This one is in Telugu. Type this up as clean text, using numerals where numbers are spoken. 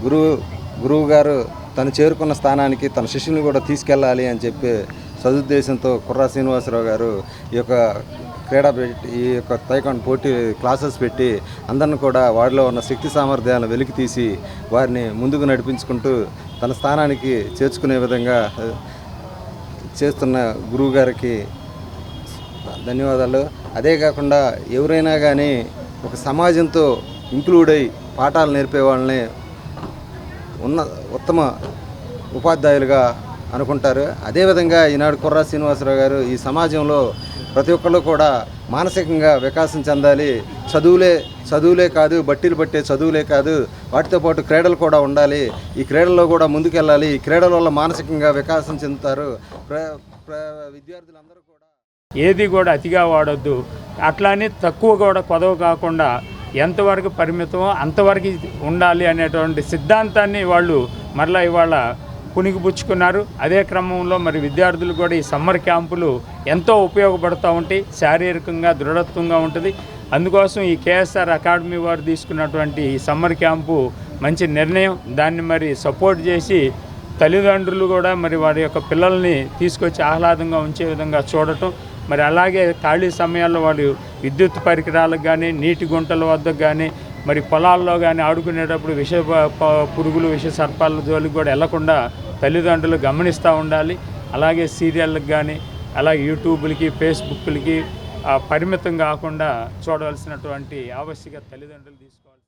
గురువు గురువు గారు తను చేరుకున్న స్థానానికి తన శిష్యుని కూడా తీసుకెళ్ళాలి అని చెప్పి సదుద్దేశంతో కుర్రా శ్రీనివాసరావు గారు ఈ యొక్క ఈ యొక్క తైకాండ్ పోటీ క్లాసెస్ పెట్టి అందరిని కూడా వారిలో ఉన్న శక్తి సామర్థ్యాలను వెలికి తీసి వారిని ముందుకు నడిపించుకుంటూ తన స్థానానికి చేర్చుకునే విధంగా చేస్తున్న గురువు గారికి ధన్యవాదాలు. అదే కాకుండా ఎవరైనా కానీ ఒక సమాజంతో ఇంక్లూడ్ అయ్యి పాఠాలు నేర్పే వాళ్ళని ఉత్తమ ఉపాధ్యాయులుగా అనుకుంటారు. అదేవిధంగా ఈనాడు కుర్రా శ్రీనివాసరావు గారు ఈ సమాజంలో ప్రతి ఒక్కళ్ళు కూడా మానసికంగా వికాసం చెందాలి. చదువులే కాదు, బట్టీలు పట్టే చదువులే కాదు, వాటితో పాటు క్రీడలు కూడా ఉండాలి. ఈ క్రీడల్లో కూడా ముందుకెళ్ళాలి. ఈ క్రీడల వల్ల మానసికంగా వికాసం చెందుతారు విద్యార్థులందరూ కూడా. ఏది కూడా అతిగా వాడొద్దు, అట్లానే తక్కువ కూడా కొదవ కాకుండా ఎంతవరకు పరిమితమో అంతవరకు ఉండాలి అనేటువంటి సిద్ధాంతాన్ని వాళ్ళు మరలా ఇవాళ పుణికిపుచ్చుకున్నారు. అదే క్రమంలో మరి విద్యార్థులు కూడా ఈ సమ్మర్ క్యాంపులు ఎంతో ఉపయోగపడుతూ ఉంటాయి, శారీరకంగా దృఢత్వంగా ఉంటుంది. అందుకోసం ఈ కేఎస్ఆర్ అకాడమీ వారు తీసుకున్నటువంటి ఈ సమ్మర్ క్యాంపు మంచి నిర్ణయం. దాన్ని మరి సపోర్ట్ చేసి తల్లిదండ్రులు కూడా మరి వారి యొక్క పిల్లల్ని తీసుకొచ్చి ఆహ్లాదంగా ఉంచే విధంగా చూడటం, మరి అలాగే ఖాళీ సమయాల్లో వాళ్ళు విద్యుత్ పరికరాలకు కానీ, నీటి గుంటల వద్దకు కానీ, మరి పొలాల్లో కానీ ఆడుకునేటప్పుడు పురుగులు విష సర్పాల జోలికి కూడా వెళ్లకుండా తల్లిదండ్రులు గమనిస్తూ ఉండాలి. అలాగే సీరియళ్ళకి కానీ, అలాగే యూట్యూబ్లకి, ఫేస్బుక్లకి పరిమితం కాకుండా చూడవలసినటువంటి ఆవశ్యకత తల్లిదండ్రులు తీసుకోవాలి.